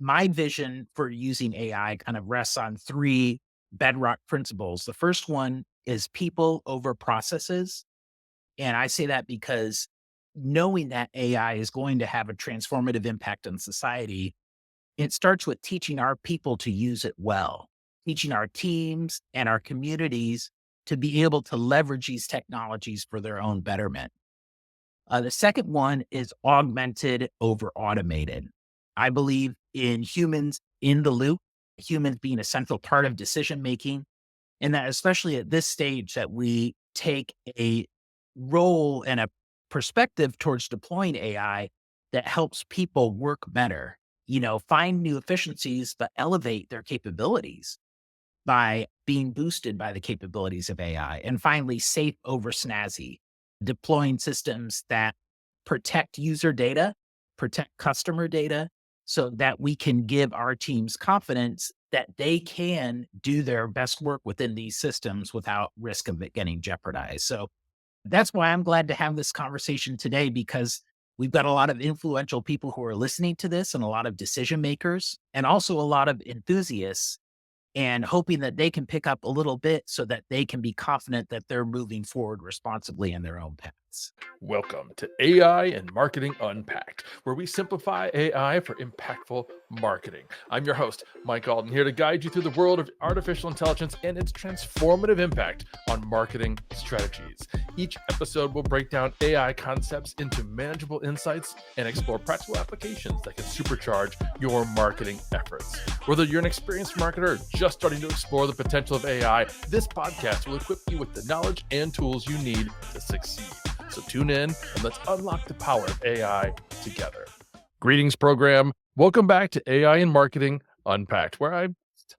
my vision for using AI kind of rests on three bedrock principles. The first one is people over processes. And I say that because knowing that AI is going to have a transformative impact on society, it starts with teaching our people to use it well, teaching our teams and our communities to be able to leverage these technologies for their own betterment. The second one is augmented over automated. I believe in humans in the loop, humans being a central part of decision making, and that especially at this stage that we take a role and a perspective towards deploying AI that helps people work better, find new efficiencies, but elevate their capabilities by being boosted by the capabilities of AI. And finally, safe over snazzy, deploying systems that protect user data, protect customer data, so that we can give our teams confidence that they can do their best work within these systems without risk of it getting jeopardized. So that's why I'm glad to have this conversation today, because we've got a lot of influential people who are listening to this and a lot of decision makers and also a lot of enthusiasts, and hoping that they can pick up a little bit so that they can be confident that they're moving forward responsibly in their own paths. Welcome to AI and Marketing Unpacked, where we simplify AI for impactful marketing. I'm your host, Mike Alden, here to guide you through the world of artificial intelligence and its transformative impact on marketing strategies. Each episode will break down AI concepts into manageable insights and explore practical applications that can supercharge your marketing efforts. Whether you're an experienced marketer or just starting to explore the potential of AI, this podcast will equip you with the knowledge and tools you need to succeed. So tune in and let's unlock the power of AI together. Greetings, program. Welcome back to AI and Marketing Unpacked, where I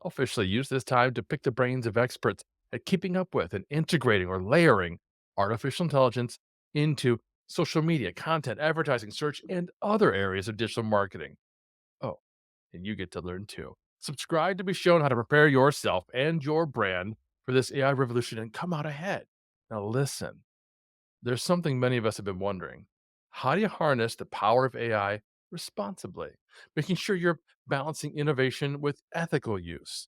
selfishly use this time to pick the brains of experts at keeping up with and integrating or layering artificial intelligence into social media, content, advertising, search, and other areas of digital marketing. Oh, and you get to learn too. Subscribe to be shown how to prepare yourself and your brand for this AI revolution and come out ahead. Now, listen. There's something many of us have been wondering. How do you harness the power of AI responsibly, making sure you're balancing innovation with ethical use?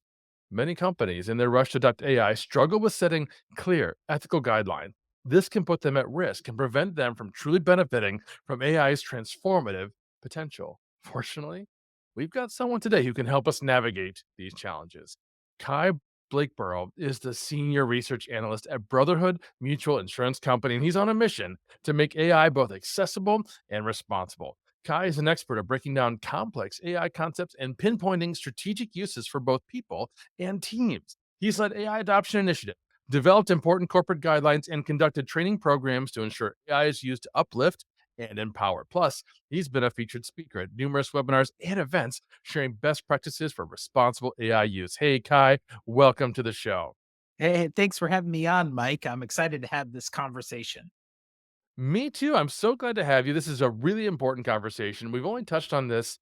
Many companies, in their rush to adopt AI, struggle with setting clear ethical guidelines. This can put them at risk and prevent them from truly benefiting from AI's transformative potential. Fortunately, we've got someone today who can help us navigate these challenges. Kai Blakeborough is the Senior Research Analyst at Brotherhood Mutual Insurance Company, and he's on a mission to make AI both accessible and responsible. Kai is an expert at breaking down complex AI concepts and pinpointing strategic uses for both people and teams. He's led AI adoption initiative, developed important corporate guidelines, and conducted training programs to ensure AI is used to uplift and empower. Plus, he's been a featured speaker at numerous webinars and events sharing best practices for responsible AI use. Hey, Kai, welcome to the show. Hey, thanks for having me on, Mike. I'm excited to have this conversation. Me too. I'm so glad to have you. This is a really important conversation. We've only touched on this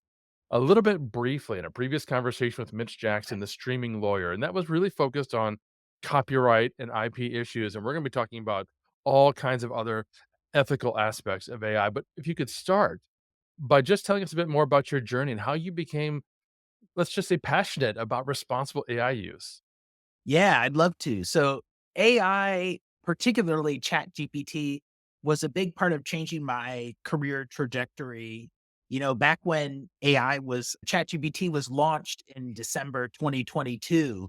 a little bit briefly in a previous conversation with Mitch Jackson, the streaming lawyer, and that was really focused on copyright and IP issues. And we're going to be talking about all kinds of other ethical aspects of AI. But if you could start by just telling us a bit more about your journey and how you became, let's just say, passionate about responsible AI use. Yeah, I'd love to. So, AI, particularly ChatGPT, was a big part of changing my career trajectory. Back when ChatGPT was launched in December 2022,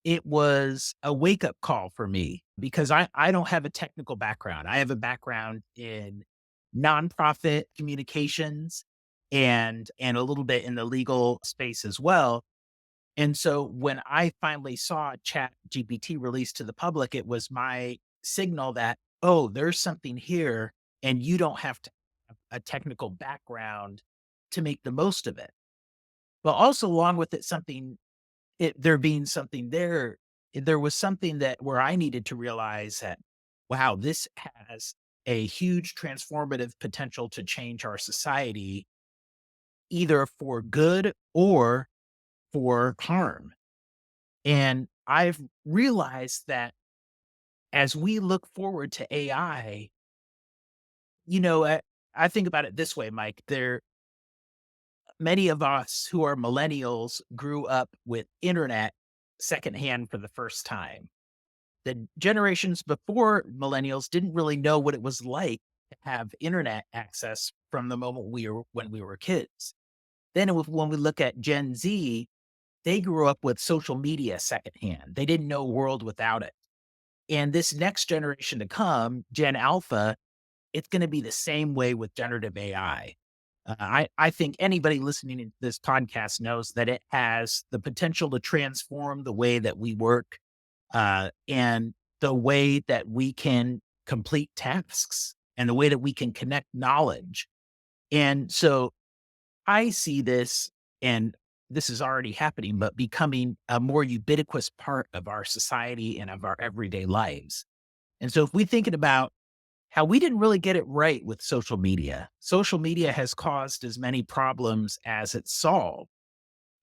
it was a wake up call for me because I don't have a technical background. I have a background in nonprofit communications and a little bit in the legal space as well. And so when I finally saw Chat GPT released to the public, it was my signal that, oh, there's something here and you don't have to have a technical background to make the most of it. But also along with it, there being something there, there was something that where I needed to realize that, wow, this has a huge transformative potential to change our society, either for good or for harm. And I've realized that as we look forward to AI, you know, I, I think about it this way, Mike. many of us who are millennials grew up with internet secondhand for the first time. The generations before millennials didn't really know what it was like to have internet access from the moment when we were kids. Then when we look at Gen Z, they grew up with social media secondhand. They didn't know a world without it. And this next generation to come, Gen Alpha, it's going to be the same way with generative AI. I think anybody listening to this podcast knows that it has the potential to transform the way that we work and the way that we can complete tasks and the way that we can connect knowledge. And so I see this, and this is already happening, but becoming a more ubiquitous part of our society and of our everyday lives. And so if we thinking about how we didn't really get it right with social media has caused as many problems as it solved.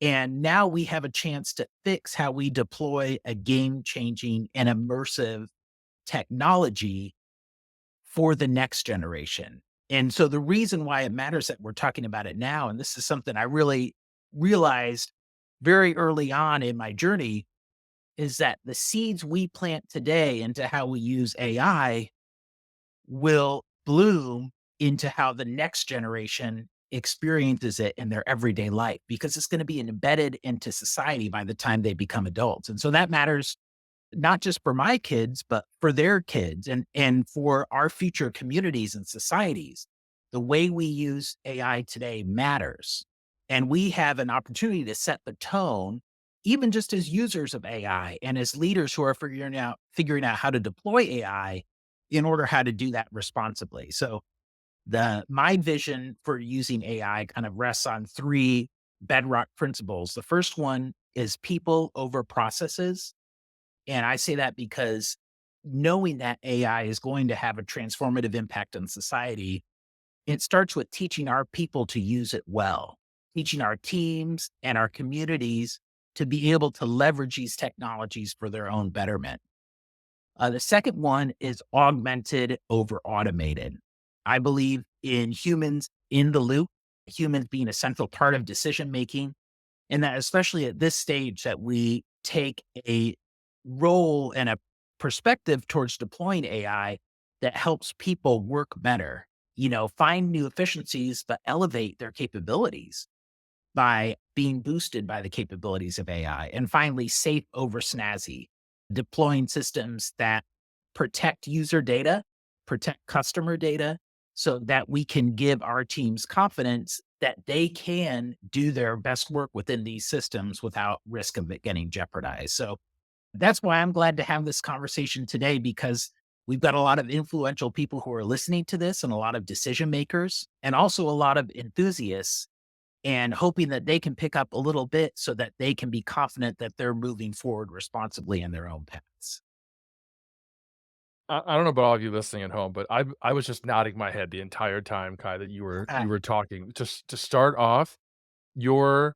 And now we have a chance to fix how we deploy a game changing and immersive technology for the next generation. And so the reason why it matters that we're talking about it now, and this is something I really realized very early on in my journey, is that the seeds we plant today into how we use AI will bloom into how the next generation experiences it in their everyday life because it's going to be embedded into society by the time they become adults. And so that matters not just for my kids, but for their kids and for our future communities and societies. The way we use AI today matters. And we have an opportunity to set the tone, even just as users of AI and as leaders who are figuring out how to deploy AI in order how to do that responsibly. So the my vision for using AI kind of rests on three bedrock principles. The first one is people over processes, and I say that because knowing that AI is going to have a transformative impact on society, it starts with teaching our people to use it well, teaching our teams and our communities to be able to leverage these technologies for their own betterment. The second one is augmented over automated. I believe in humans in the loop, humans being a central part of decision making, and that especially at this stage that we take a role and a perspective towards deploying AI that helps people work better, find new efficiencies, but elevate their capabilities by being boosted by the capabilities of AI. And finally, safe over snazzy, deploying systems that protect user data, protect customer data, so that we can give our teams confidence that they can do their best work within these systems without risk of it getting jeopardized. So that's why I'm glad to have this conversation today because we've got a lot of influential people who are listening to this and a lot of decision makers and also a lot of enthusiasts and hoping that they can pick up a little bit so that they can be confident that they're moving forward responsibly in their own paths. I don't know about all of you listening at home, but I was just nodding my head the entire time, Kai, that Ah, you were talking. Just to start off, your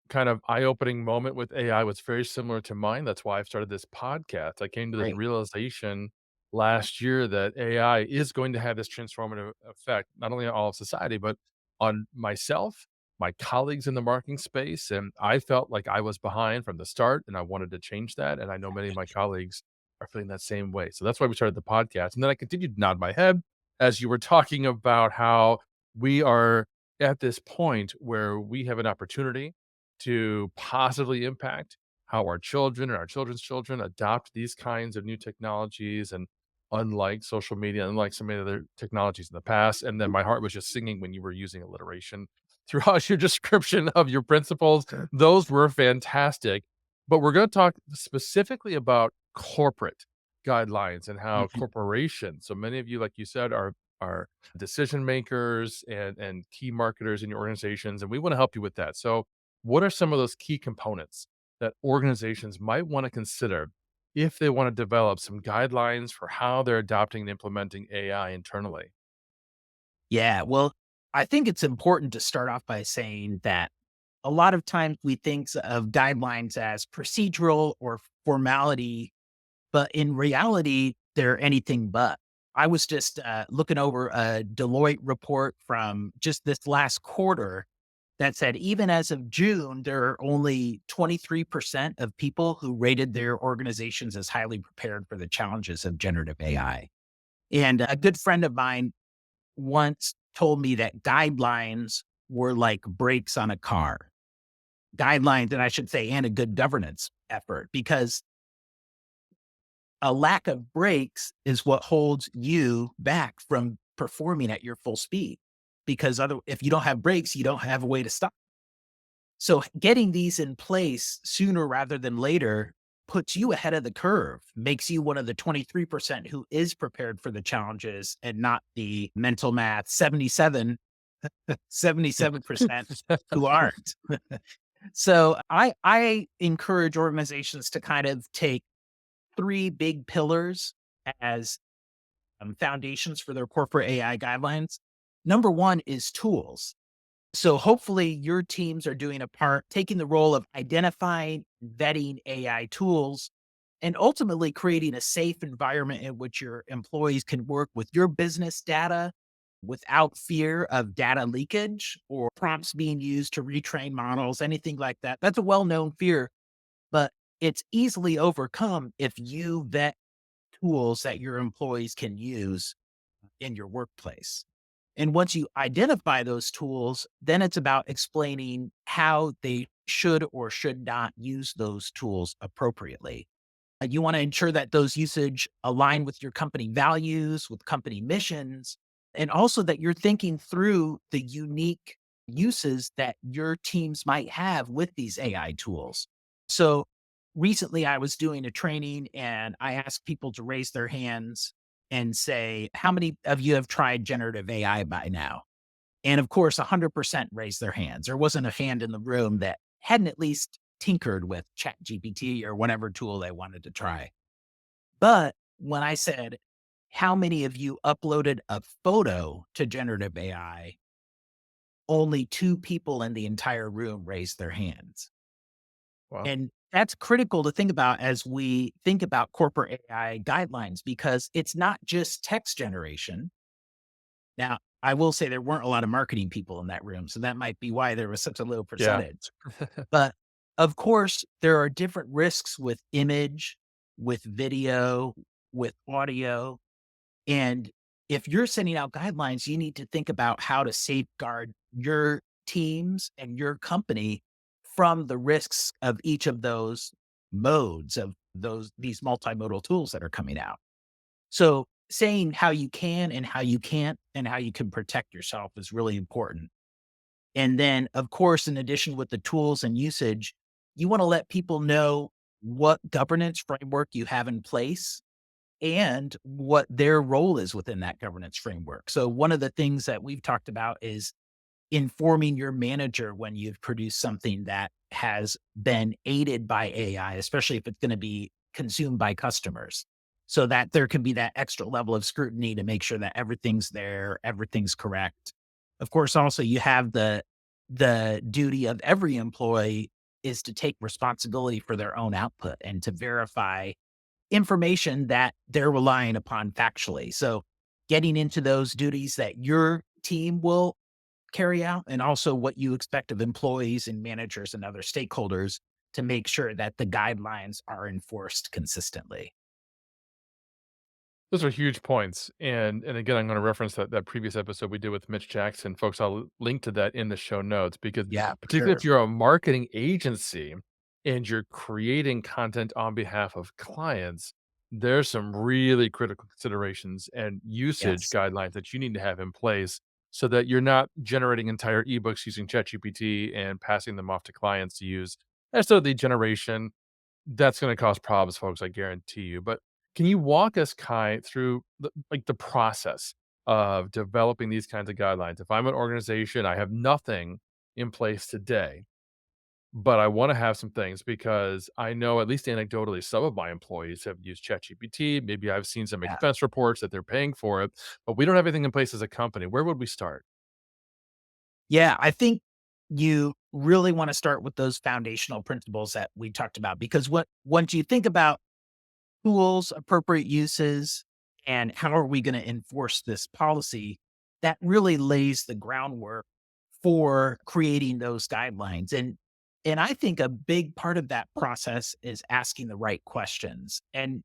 kind of eye-opening moment with AI was very similar to mine. That's why I've started this podcast. I came to this great. realization last year that AI is going to have this transformative effect, not only on all of society, but on myself, my colleagues in the marketing space. And I felt like I was behind from the start and I wanted to change that. And I know many of my colleagues are feeling that same way. So that's why we started the podcast. And then I continued to nod my head as you were talking about how we are at this point where we have an opportunity to positively impact how our children and our children's children adopt these kinds of new technologies and unlike social media, unlike some of the other technologies in the past. And then my heart was just singing when you were using alliteration throughout your description of your principles. Those were fantastic. But we're going to talk specifically about corporate guidelines and how Mhm. corporations, so many of you, like you said, are decision makers and key marketers in your organizations, and we want to help you with that. So what are some of those key components that organizations might want to consider if they want to develop some guidelines for how they're adopting and implementing AI internally? Yeah, well, I think it's important to start off by saying that a lot of times we think of guidelines as procedural or formality, but in reality, they're anything but. I was just looking over a Deloitte report from just this last quarter, that said, even as of June, there are only 23% of people who rated their organizations as highly prepared for the challenges of generative AI. And a good friend of mine once told me that guidelines were like brakes on a car. Guidelines, and I should say, and a good governance effort, because a lack of brakes is what holds you back from performing at your full speed. Because if you don't have brakes, you don't have a way to stop. So getting these in place sooner rather than later puts you ahead of the curve, makes you one of the 23% who is prepared for the challenges and not the mental math 77% who aren't. So I encourage organizations to kind of take three big pillars as foundations for their corporate AI guidelines. Number one is tools. So hopefully your teams are doing a part, taking the role of identifying, vetting AI tools, and ultimately creating a safe environment in which your employees can work with your business data without fear of data leakage or prompts being used to retrain models, anything like that. That's a well-known fear, but it's easily overcome if you vet tools that your employees can use in your workplace. And once you identify those tools, then it's about explaining how they should or should not use those tools appropriately. You want to ensure that those usage align with your company values, with company missions, and also that you're thinking through the unique uses that your teams might have with these AI tools. So recently I was doing a training and I asked people to raise their hands and say, how many of you have tried generative AI by now? And of course, 100% raised their hands. There wasn't a hand in the room that hadn't at least tinkered with ChatGPT or whatever tool they wanted to try. But when I said, how many of you uploaded a photo to generative AI? Only two people in the entire room raised their hands. Wow. And that's critical to think about as we think about corporate AI guidelines, because it's not just text generation. Now, I will say there weren't a lot of marketing people in that room, so that might be why there was such a low Yeah. percentage. But of course, there are different risks with image, with video, with audio. And if you're sending out guidelines, you need to think about how to safeguard your teams and your company from the risks of each of those modes of these multimodal tools that are coming out. So saying how you can and how you can't and how you can protect yourself is really important. And then, of course, in addition with the tools and usage, you want to let people know what governance framework you have in place and what their role is within that governance framework. So one of the things that we've talked about is informing your manager when you've produced something that has been aided by AI, especially if it's going to be consumed by customers, so that there can be that extra level of scrutiny to make sure that everything's there, everything's correct. Of course, also you have the duty of every employee is to take responsibility for their own output and to verify information that they're relying upon factually. So getting into those duties that your team will carry out and also what you expect of employees and managers and other stakeholders to make sure that the guidelines are enforced consistently. Those are huge points, and again, I'm gonna reference that previous episode we did with Mitch Jackson. Folks, I'll link to that in the show notes because Yeah, for particularly if sure. you're a marketing agency and you're creating content on behalf of clients, there's some really critical considerations and usage Yes. guidelines that you need to have in place so that you're not generating entire ebooks using ChatGPT and passing them off to clients to use. As so the generation that's gonna cause problems, folks, I guarantee you, but can you walk us, Kai, through the process of developing these kinds of guidelines? If I'm an organization, I have nothing in place today, but I wanna have some things because I know, at least anecdotally, some of my employees have used ChatGPT. Maybe I've seen some Yeah. expense reports that they're paying for it, but we don't have anything in place as a company. Where would we start? Yeah. I think you really want to start with those foundational principles that we talked about, because once you think about tools, appropriate uses, and how are we going to enforce this policy, that really lays the groundwork for creating those guidelines. And I think a big part of that process is asking the right questions and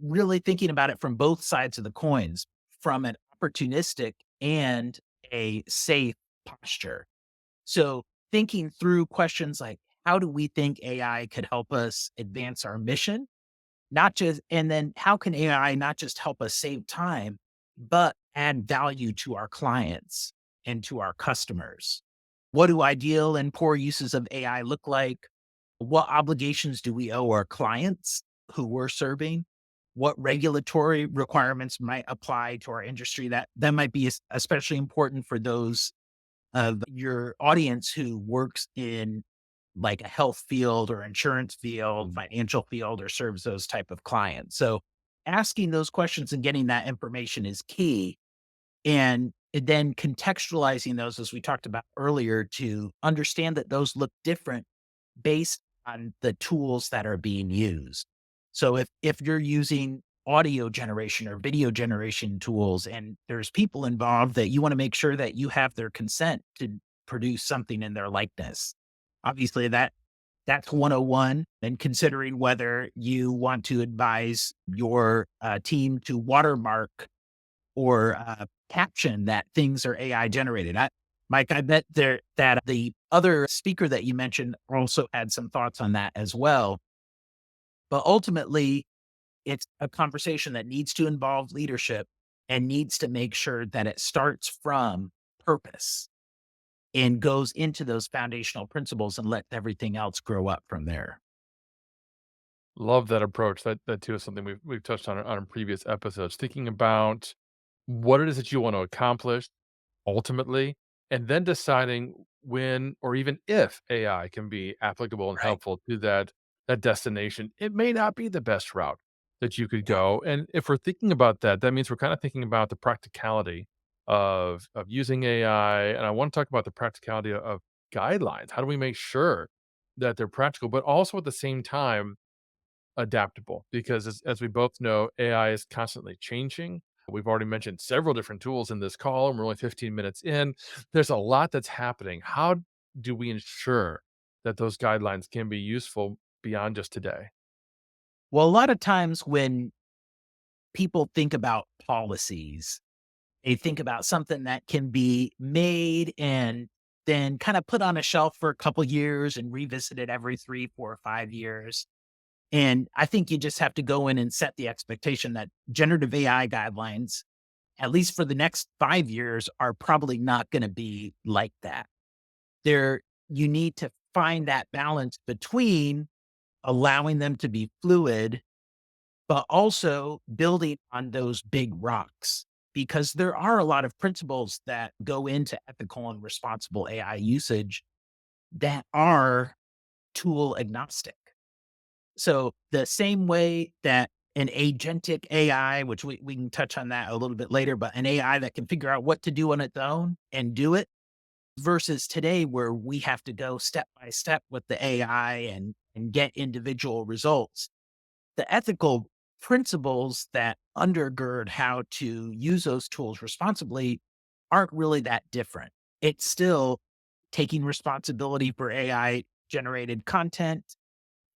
really thinking about it from both sides of the coins, from an opportunistic and a safe posture. So thinking through questions like, how do we think AI could help us advance our mission? Not just, and then how can AI not just help us save time, but add value to our clients and to our customers? What do ideal and poor uses of AI look like? What obligations do we owe our clients who we're serving? What regulatory requirements might apply to our industry that might be especially important for those of your audience who works in like a health field or insurance field, financial field, or serves those type of clients. So asking those questions and getting that information is key. And then contextualizing those, as we talked about earlier, to understand that those look different based on the tools that are being used. So if you're using audio generation or video generation tools and there's people involved, that you want to make sure that you have their consent to produce something in their likeness. Obviously that's 101, and considering whether you want to advise your team to watermark or caption that things are AI generated. Mike, I bet that the other speaker that you mentioned also had some thoughts on that as well. But ultimately, it's a conversation that needs to involve leadership and needs to make sure that it starts from purpose and goes into those foundational principles and let everything else grow up from there. Love that approach. That too is something we've touched on previous episodes. Thinking about what it is that you want to accomplish ultimately, and then deciding when or even if AI can be applicable and Right. helpful to that destination. It may not be the best route that you could Yeah. go. And if we're thinking about that, that means we're kind of thinking about the practicality of using AI. And I want to talk about the practicality of guidelines. How do we make sure that they're practical, but also at the same time adaptable? Because as we both know, AI is constantly changing. We've already mentioned several different tools in this call, and we're only 15 minutes in. There's a lot that's happening. How do we ensure that those guidelines can be useful beyond just today? Well, a lot of times when people think about policies, they think about something that can be made and then kind of put on a shelf for a couple years and revisited every 3, 4, or 5 years. And I think you just have to go in and set the expectation that generative AI guidelines, at least for the next 5 years, are probably not going to be like that. There, you need to find that balance between allowing them to be fluid, but also building on those big rocks, because there are a lot of principles that go into ethical and responsible AI usage that are tool agnostic. So the same way that an agentic AI, which we can touch on that a little bit later, but an AI that can figure out what to do on its own and do it, versus today where we have to go step by step with the AI and get individual results. The ethical principles that undergird how to use those tools responsibly aren't really that different. It's still taking responsibility for AI generated content,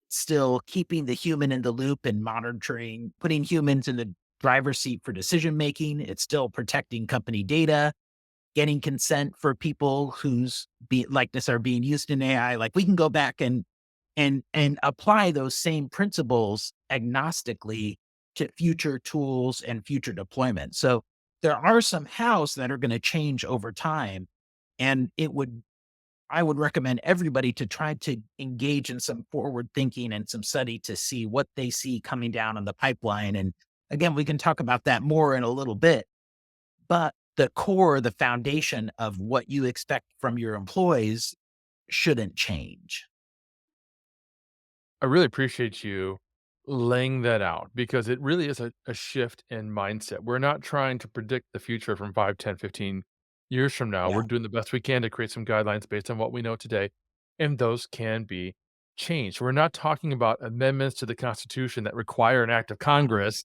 still keeping the human in the loop and monitoring, putting humans in the driver's seat for decision making. It's still protecting company data, getting consent for people whose likeness are being used in AI. Like we can go back and apply those same principles agnostically to future tools and future deployments. So there are some hows that are going to change over time. And I would recommend everybody to try to engage in some forward thinking and some study to see what they see coming down on the pipeline. And again, we can talk about that more in a little bit, but the core, the foundation of what you expect from your employees shouldn't change. I really appreciate you laying that out because it really is a shift in mindset. We're not trying to predict the future from 5, 10, 15 years from now. Yeah. We're doing the best we can to create some guidelines based on what we know today, and those can be changed. We're not talking about amendments to the Constitution that require an act of Congress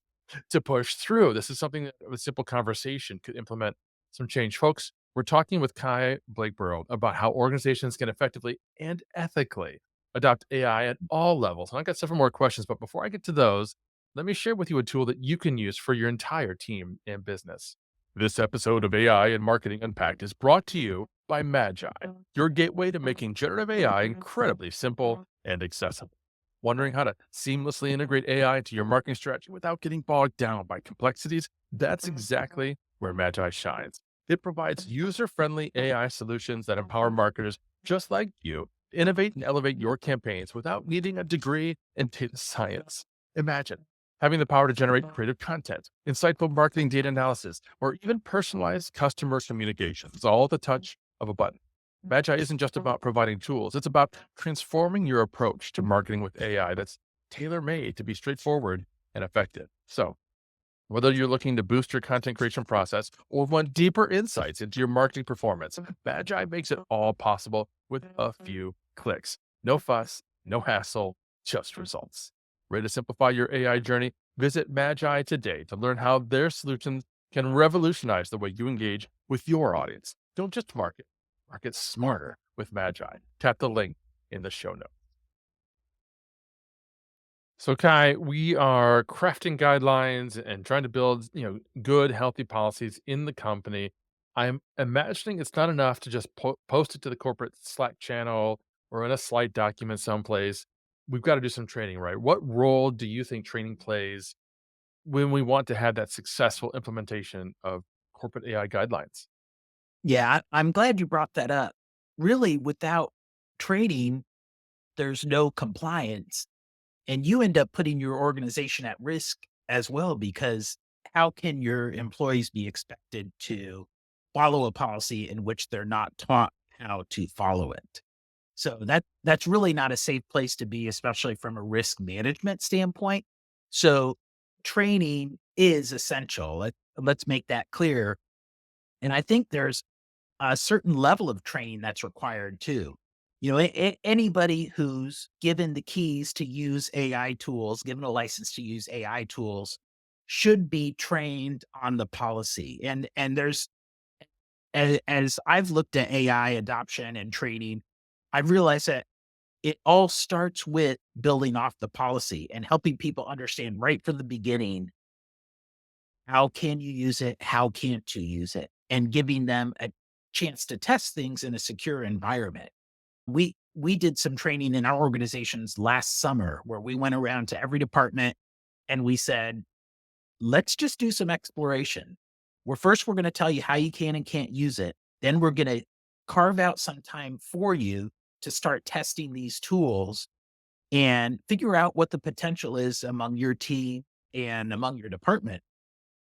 to push through. This is something that a simple conversation could implement some change. Folks, We're talking with Kai Blakeborough about how organizations can effectively and ethically adopt AI at all levels. And I got several more questions, but before I get to those, let me share with you a tool that you can use for your entire team and business. This episode of AI and Marketing Unpacked is brought to you by Magi, your gateway to making generative AI incredibly simple and accessible. Wondering how to seamlessly integrate AI into your marketing strategy without getting bogged down by complexities? That's exactly where Magi shines. It provides user friendly AI solutions that empower marketers just like you to innovate and elevate your campaigns without needing a degree in data science. Imagine having the power to generate creative content, insightful marketing data analysis, or even personalized customer communications, all at the touch of a button. Magi isn't just about providing tools, it's about transforming your approach to marketing with AI that's tailor made to be straightforward and effective. So, whether you're looking to boost your content creation process or want deeper insights into your marketing performance, Magi makes it all possible with a few clicks. No fuss, no hassle, just results. Ready to simplify your AI journey? Visit Magi today to learn how their solutions can revolutionize the way you engage with your audience. Don't just market smarter with Magi. Tap the link in the show notes. So Kai, we are crafting guidelines and trying to build, good, healthy policies in the company. I'm imagining it's not enough to just post it to the corporate Slack channel or in a slide document someplace. We've got to do some training, right? What role do you think training plays when we want to have that successful implementation of corporate AI guidelines? Yeah, I'm glad you brought that up. Really, without training, there's no compliance, and you end up putting your organization at risk as well because how can your employees be expected to follow a policy in which they're not taught how to follow it? So that's really not a safe place to be, especially from a risk management standpoint. So training is essential. Let's make that clear. And I think there's a certain level of training that's required too. Anybody who's given the keys to use AI tools, given a license to use AI tools, should be trained on the policy. And there's as I've looked at AI adoption and training, I've realized that it all starts with building off the policy and helping people understand right from the beginning, how can you use it? How can't you use it? And giving them a chance to test things in a secure environment. We did some training in our organizations last summer where we went around to every department and we said, let's just do some exploration. We're going to tell you how you can and can't use it. Then we're going to carve out some time for you to start testing these tools and figure out what the potential is among your team and among your department.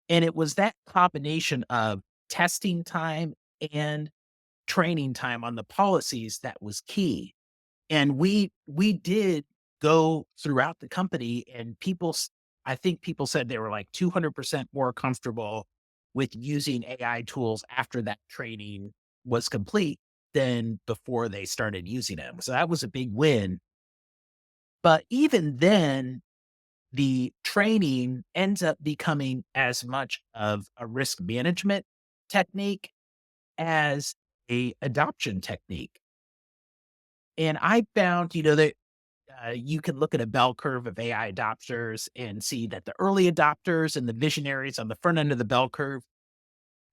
And it was that combination of testing time and training time on the policies that was key. And we did go throughout the company and I think people said they were like 200% more comfortable with using AI tools after that training was complete than before they started using them. So that was a big win. But even then, the training ends up becoming as much of a risk management technique as a adoption technique. And I found, that you can look at a bell curve of AI adopters and see that the early adopters and the visionaries on the front end of the bell curve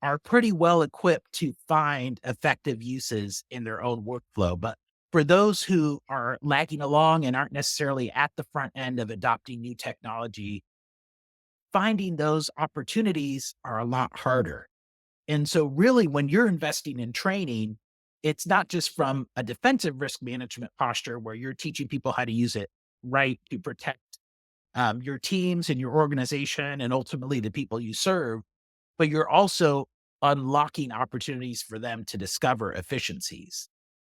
are pretty well equipped to find effective uses in their own workflow. But for those who are lagging along and aren't necessarily at the front end of adopting new technology, finding those opportunities are a lot harder. And so, really, when you're investing in training, it's not just from a defensive risk management posture where you're teaching people how to use it right to protect your teams and your organization and ultimately the people you serve, but you're also unlocking opportunities for them to discover efficiencies.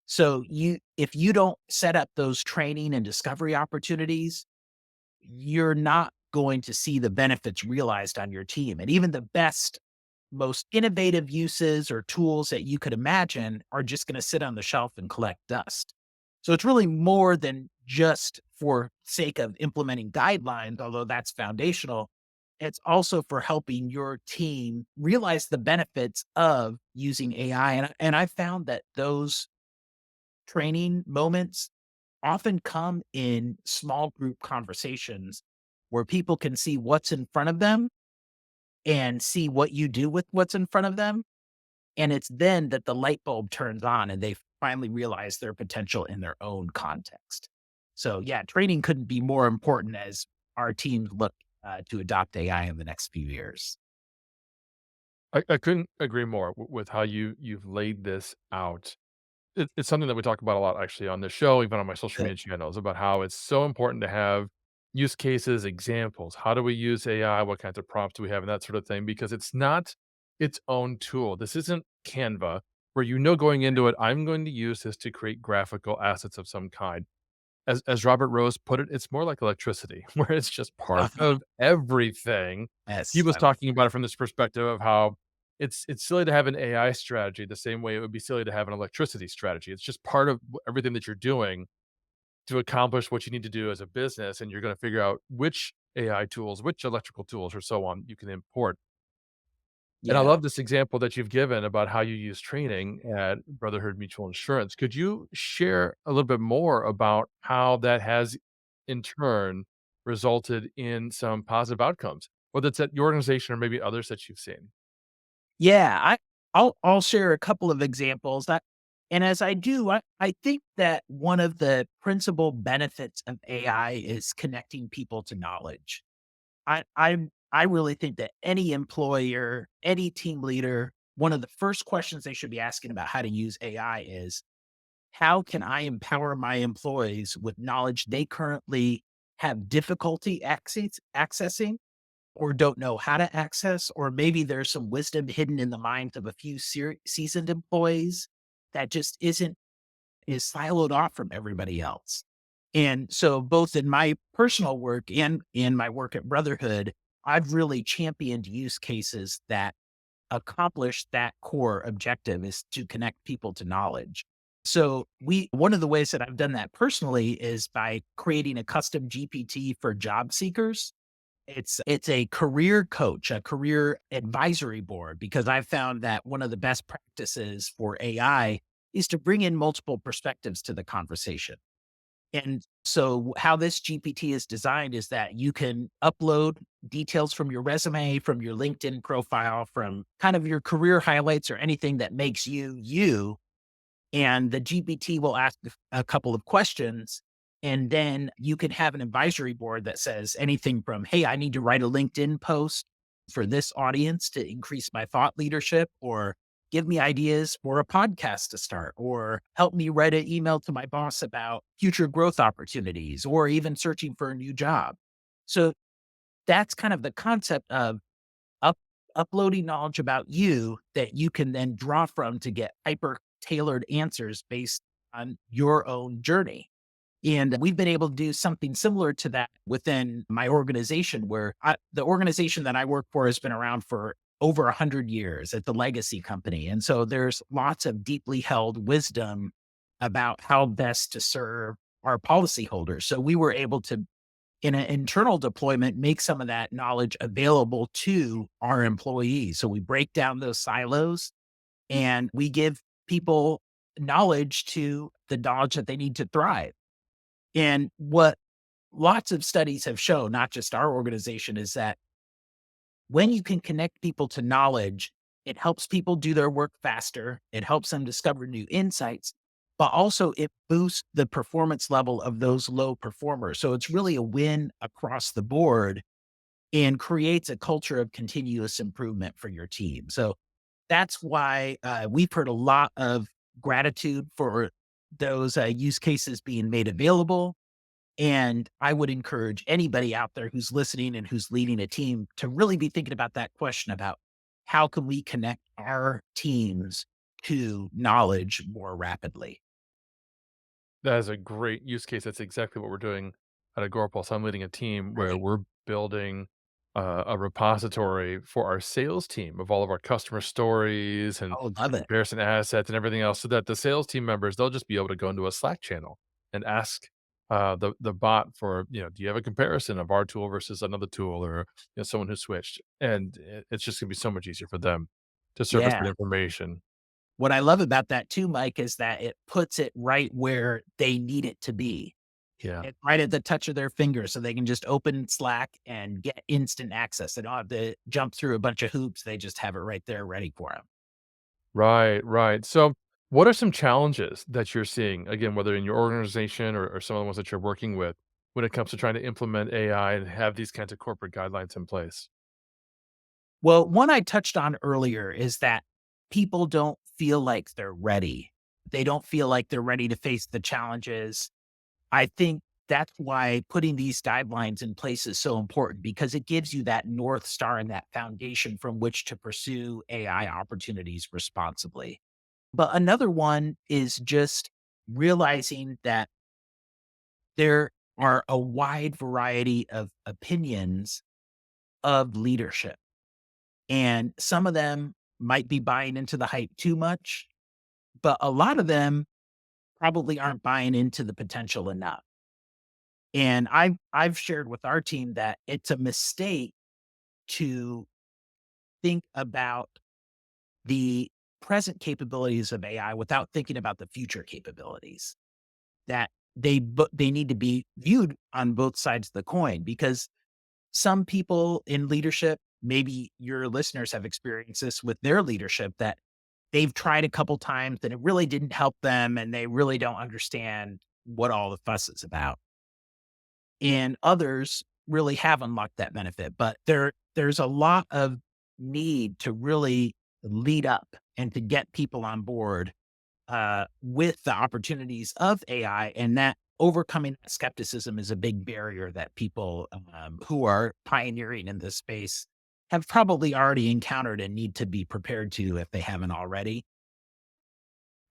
So, if you don't set up those training and discovery opportunities, you're not going to see the benefits realized on your team. And even the best, most innovative uses or tools that you could imagine are just going to sit on the shelf and collect dust. So it's really more than just for sake of implementing guidelines, although that's foundational. it's also for helping your team realize the benefits of using AI. And I found that those training moments often come in small group conversations where people can see what's in front of them and see what you do with what's in front of them. And it's then that the light bulb turns on and they finally realize their potential in their own context. So, yeah, training couldn't be more important as our teams look to adopt AI in the next few years. I couldn't agree more with how you've laid this out. It's something that we talk about a lot actually on the show, even on my social Good. media channels, about how it's so important to have use cases, examples. How do we use AI? What kinds of prompts do we have and that sort of thing? Because it's not its own tool. This isn't Canva where you know going into it, I'm going to use this to create graphical assets of some kind. As Robert Rose put it, it's more like electricity, where it's just part Uh-huh. of everything. He Yes, was I love talking about it from this perspective of how it's silly to have an AI strategy the same way it would be silly to have an electricity strategy. It's just part of everything that you're doing to accomplish what you need to do as a business, and you're gonna figure out which AI tools, which electrical tools, or so on you can import. And I yeah. love this example that you've given about how you use training at Brotherhood Mutual Insurance. Could you share a little bit more about how that has, in turn, resulted in some positive outcomes, whether it's at your organization or maybe others that you've seen? Yeah, I'll share a couple of examples that and as I do, I think that one of the principal benefits of AI is connecting people to knowledge. I really think that any employer, any team leader, one of the first questions they should be asking about how to use AI is, how can I empower my employees with knowledge they currently have difficulty accessing or don't know how to access, or maybe there's some wisdom hidden in the minds of a few seasoned employees that just isn't is siloed off from everybody else. And so both in my personal work and in my work at Brotherhood, I've really championed use cases that accomplish that core objective is to connect people to knowledge. So we one of the ways that I've done that personally is by creating a custom GPT for job seekers. It's a career coach, a career advisory board, because I've found that one of the best practices for AI is to bring in multiple perspectives to the conversation. And so how this GPT is designed is that you can upload details from your resume, from your LinkedIn profile, from kind of your career highlights or anything that makes you you, and the GPT will ask a couple of questions. And then you can have an advisory board that says anything from, hey, I need to write a LinkedIn post for this audience to increase my thought leadership, or give me ideas for a podcast to start, or help me write an email to my boss about future growth opportunities, or even searching for a new job. So that's kind of the concept of up uploading knowledge about you that you can then draw from to get hyper tailored answers based on your own journey. And we've been able to do something similar to that within my organization, where the organization that I work for has been around for over 100 years. It's a legacy company. And so there's lots of deeply held wisdom about how best to serve our policyholders. So we were able to, in an internal deployment, make some of that knowledge available to our employees. So we break down those silos and we give people knowledge to the knowledge that they need to thrive. And what lots of studies have shown, not just our organization, is that when you can connect people to knowledge, it helps people do their work faster. It helps them discover new insights, but also it boosts the performance level of those low performers. So it's really a win across the board and creates a culture of continuous improvement for your team. So that's why we've heard a lot of gratitude for those use cases being made available. And I would encourage anybody out there who's listening and who's leading a team to really be thinking about that question about how can we connect our teams to knowledge more rapidly? That is a great use case. That's exactly what we're doing at Agorapulse. I'm leading a team where Right. we're building a repository for our sales team of all of our customer stories and Oh, love it. comparison assets and everything else so that the sales team members, they'll just be able to go into a Slack channel and ask the bot for, do you have a comparison of our tool versus another tool, or someone who switched, and it's just gonna be so much easier for them to surface that Yeah. information. What I love about that too, Mike, is that it puts it right where they need it to be. Yeah. It's right at the touch of their finger so they can just open Slack and get instant access. They don't have to jump through a bunch of hoops. They just have it right there ready for them. Right, right. So, what are some challenges that you're seeing, again, whether in your organization or some of the ones that you're working with, when it comes to trying to implement AI and have these kinds of corporate guidelines in place? Well, one I touched on earlier is that people don't feel like they're ready. They don't feel like they're ready to face the challenges. I think that's why putting these guidelines in place is so important because it gives you that North Star and that foundation from which to pursue AI opportunities responsibly. But another one is just realizing that there are a wide variety of opinions of leadership. And some of them might be buying into the hype too much, but a lot of them probably aren't buying into the potential enough. And I've shared with our team that it's a mistake to think about the present capabilities of AI without thinking about the future capabilities. That they need to be viewed on both sides of the coin because some people in leadership, maybe your listeners have experienced this with their leadership, that they've tried a couple times and it really didn't help them and they really don't understand what all the fuss is about. And others really have unlocked that benefit, but there's a lot of need to really lead up and to get people on board with the opportunities of AI, and that overcoming that skepticism is a big barrier that people who are pioneering in this space have probably already encountered and need to be prepared to if they haven't already.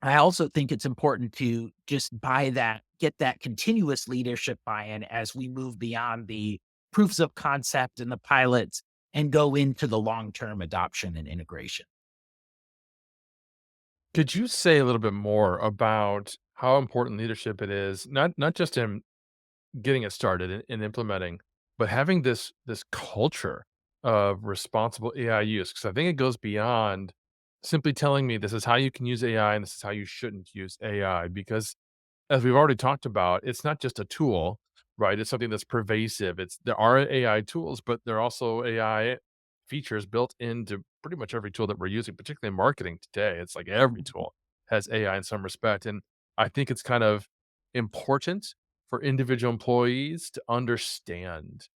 I also think it's important to just get that continuous leadership buy-in as we move beyond the proofs of concept and the pilots and go into the long-term adoption and integration. Could you say a little bit more about how important leadership it is, not just in getting it started and implementing, but having this culture of responsible AI use? Because I think it goes beyond simply telling me this is how you can use AI and this is how you shouldn't use AI. Because as we've already talked about, it's not just a tool, right? It's something that's pervasive. There are AI tools, but there are also AI features built into pretty much every tool that we're using, particularly in marketing today. It's like every tool has AI in some respect. And I think it's kind of important for individual employees to understand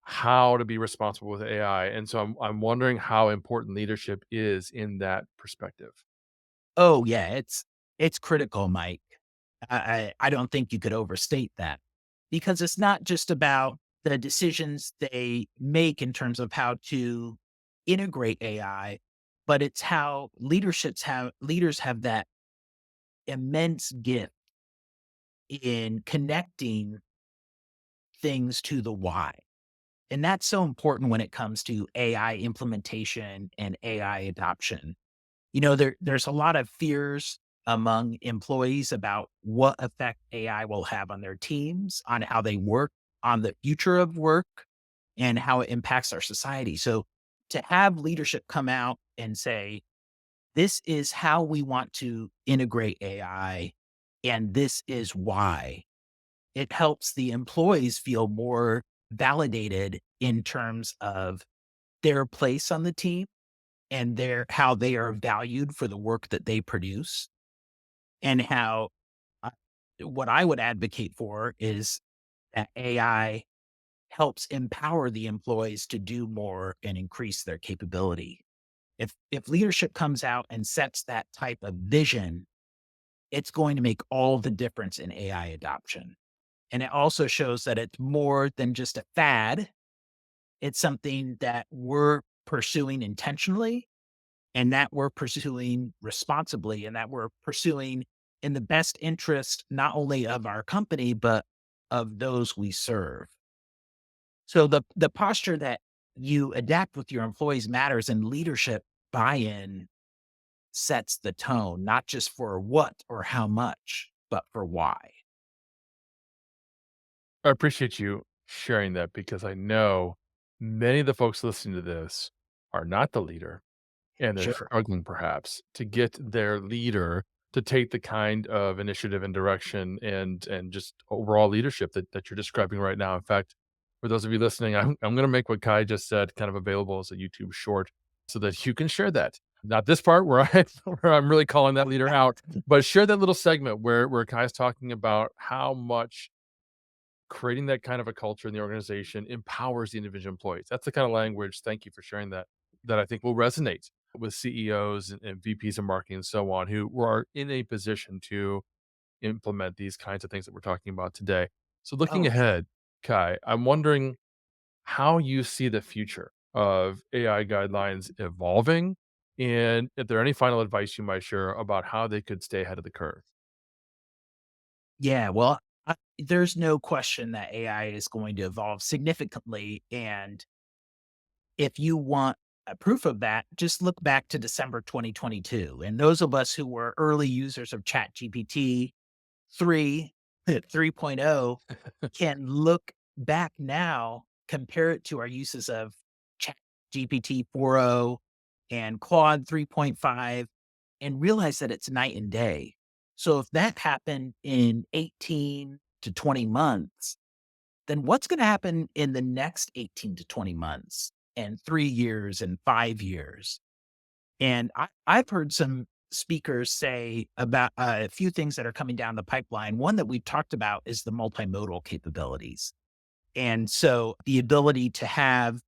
how to be responsible with AI. And so I'm wondering how important leadership is in that perspective. Oh, yeah, it's critical, Mike. I don't think you could overstate that because it's not just about the decisions they make in terms of how to integrate AI, but it's how leaders have that immense gift in connecting things to the why. And that's so important when it comes to AI implementation and AI adoption. There's a lot of fears among employees about what effect AI will have on their teams, on how they work, on the future of work, and how it impacts our society. So to have leadership come out and say, this is how we want to integrate AI, and this is why, it helps the employees feel more validated in terms of their place on the team and how they are valued for the work that they produce and how uh, what I would advocate for is that AI helps empower the employees to do more and increase their capability. If leadership comes out and sets that type of vision, it's going to make all the difference in AI adoption. And it also shows that it's more than just a fad. It's something that we're pursuing intentionally and that we're pursuing responsibly and that we're pursuing in the best interest, not only of our company, but of those we serve. So the posture that you adapt with your employees matters, and leadership buy-in sets the tone, not just for what or how much, but for why. I appreciate you sharing that because I know many of the folks listening to this are not the leader and they're Sure. struggling perhaps to get their leader to take the kind of initiative and direction and just overall leadership that you're describing right now. In fact, for those of you listening, I'm going to make what Kai just said kind of available as a YouTube short so that you can share that. Not this part where where I'm really calling that leader out, but share that little segment where Kai's talking about how much creating that kind of a culture in the organization empowers the individual employees. That's the kind of language, thank you for sharing that, that I think will resonate with CEOs and VPs of marketing and so on, who are in a position to implement these kinds of things that we're talking about today. So looking Oh, sure. ahead, Kai, I'm wondering how you see the future of AI guidelines evolving and if there any final advice you might share about how they could stay ahead of the curve. Yeah, well, there's no question that AI is going to evolve significantly, and if you want a proof of that, just look back to December 2022, and those of us who were early users of ChatGPT 3, 3.0 can look back now, compare it to our uses of ChatGPT 4.0 and Claude 3.5, and realize that it's night and day. So if that happened in 18 to 20 months, then what's going to happen in the next 18 to 20 months and 3 years and 5 years? And I've heard some speakers say about a few things that are coming down the pipeline. One that we've talked about is the multimodal capabilities. And so the ability to have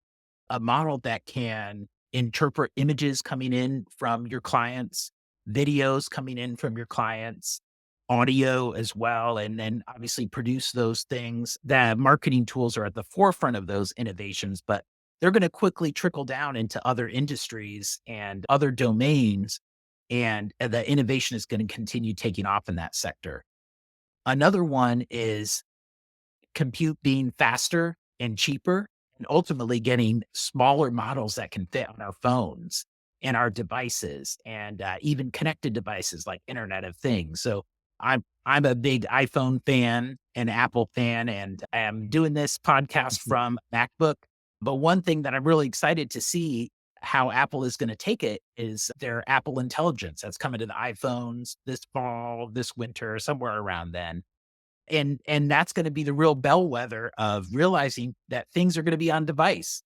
a model that can interpret images coming in from your clients, videos coming in from your clients, audio as well, and then obviously produce those things. The marketing tools are at the forefront of those innovations, but they're going to quickly trickle down into other industries and other domains. And the innovation is going to continue taking off in that sector. Another one is compute being faster and cheaper, and ultimately getting smaller models that can fit on our phones and our devices, and even connected devices like Internet of Things. So I'm a big iPhone fan and Apple fan, and I'm doing this podcast from MacBook. But one thing that I'm really excited to see how Apple is going to take it is their Apple Intelligence that's coming to the iPhones this fall, this winter, somewhere around then, and that's gonna be the real bellwether of realizing that things are gonna be on device.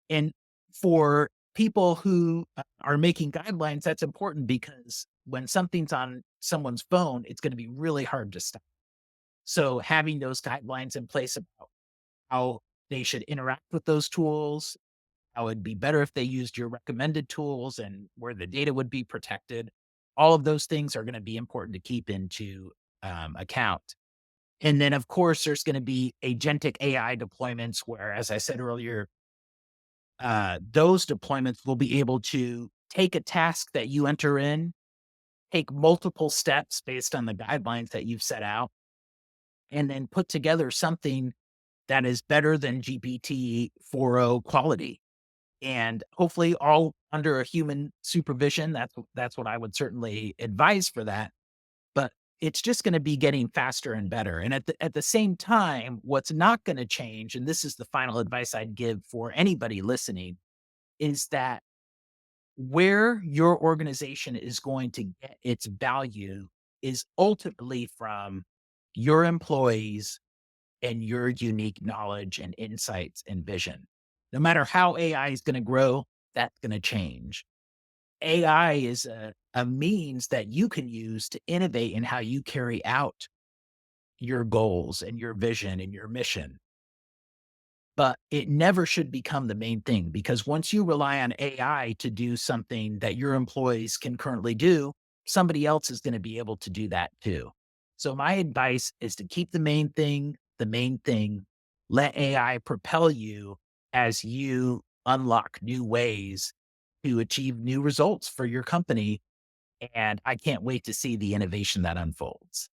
And for people who are making guidelines, that's important because when something's on someone's phone, it's gonna be really hard to stop. So having those guidelines in place about how they should interact with those tools, how it'd be better if they used your recommended tools and where the data would be protected, all of those things are gonna be important to keep into account. And then, of course, there's gonna be agentic AI deployments where, as I said earlier, those deployments will be able to take a task that you enter in, take multiple steps based on the guidelines that you've set out, and then put together something that is better than GPT 4.0 quality. And hopefully all under a human supervision. That's what I would certainly advise for that. But it's just gonna be getting faster and better, and at the same time, what's not gonna change, and this is the final advice I'd give for anybody listening, is that where your organization is going to get its value is ultimately from your employees and your unique knowledge and insights and vision. No matter how AI is gonna grow, that's gonna change. AI is a means that you can use to innovate in how you carry out your goals and your vision and your mission. But it never should become the main thing because once you rely on AI to do something that your employees can currently do, somebody else is going to be able to do that too. So my advice is to keep the main thing the main thing. Let AI propel you as you unlock new ways to achieve new results for your company. And I can't wait to see the innovation that unfolds.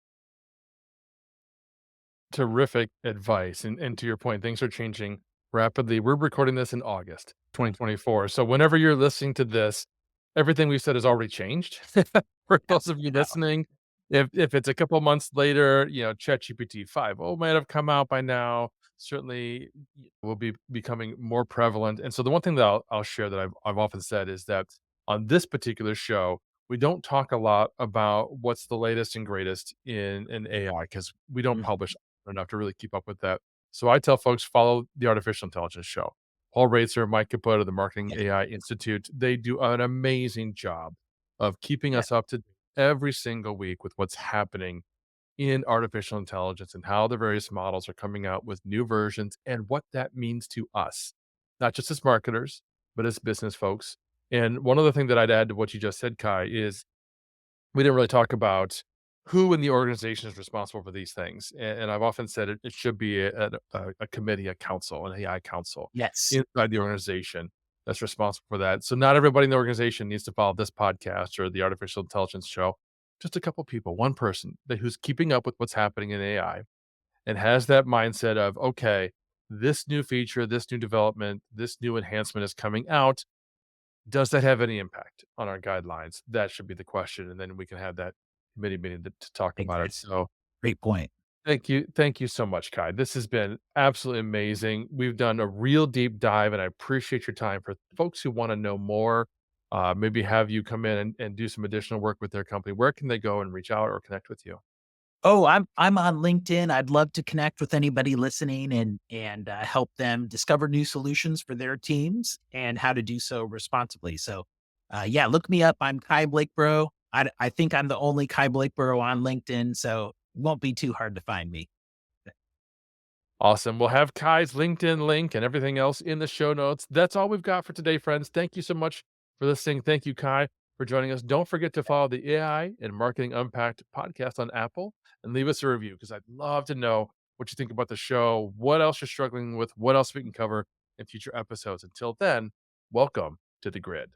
Terrific advice, and to your point, things are changing rapidly. We're recording this in August 2024, so whenever you're listening to this, everything we've said has already changed. For Yeah. those of you listening, If it's a couple months later, ChatGPT 5 might have come out by now. Certainly will be becoming more prevalent. And so the one thing that I'll share that I've often said is that on this particular show, we don't talk a lot about what's the latest and greatest in AI because we don't Mm, publish enough to really keep up with that. So I tell folks follow the artificial intelligence show. Paul Racer, Mike Caputo, the Marketing yeah, AI Institute, they do an amazing job of keeping yeah, us up to date every single week with what's happening in artificial intelligence and how the various models are coming out with new versions and what that means to us, not just as marketers, but as business folks. And one other thing that I'd add to what you just said, Kai, is we didn't really talk about who in the organization is responsible for these things. And I've often said it should be a committee, a council, an AI council yes, inside the organization that's responsible for that. So not everybody in the organization needs to follow this podcast or the artificial intelligence show. Just a couple people, one person who's keeping up with what's happening in AI and has that mindset of, okay, this new feature, this new development, this new enhancement is coming out. Does that have any impact on our guidelines? That should be the question, and then we can have that committee meeting to talk about it. exactly. So, Great point. thank you so much, Kai. This has been absolutely amazing. We've done a real deep dive, and I appreciate your time. For folks who wanna know more, maybe have you come in and do some additional work with their company, where can they go and reach out or connect with you? Oh, I'm on LinkedIn. I'd love to connect with anybody listening and help them discover new solutions for their teams and how to do so responsibly. So, yeah, look me up. I'm Kai Blakeborough. I think I'm the only Kai Blakeborough on LinkedIn, so it won't be too hard to find me. Awesome. We'll have Kai's LinkedIn link and everything else in the show notes. That's all we've got for today, friends. Thank you so much for listening. Thank you, Kai, for joining us. Don't forget to follow the AI and Marketing Unpacked podcast on Apple and leave us a review because I'd love to know what you think about the show, what else you're struggling with, what else we can cover in future episodes. Until then, welcome to the grid.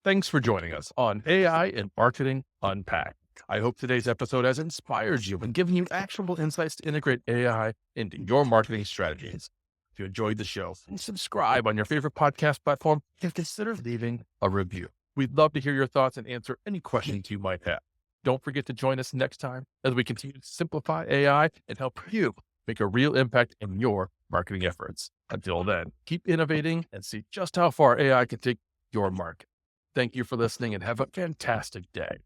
Thanks for joining us on AI and Marketing Unpacked. I hope today's episode has inspired you and given you actionable insights to integrate AI into your marketing strategies. If you enjoyed the show, please subscribe on your favorite podcast platform and consider leaving a review. We'd love to hear your thoughts and answer any questions you might have. Don't forget to join us next time as we continue to simplify AI and help you make a real impact in your marketing efforts. Until then, keep innovating and see just how far AI can take your market. Thank you for listening and have a fantastic day.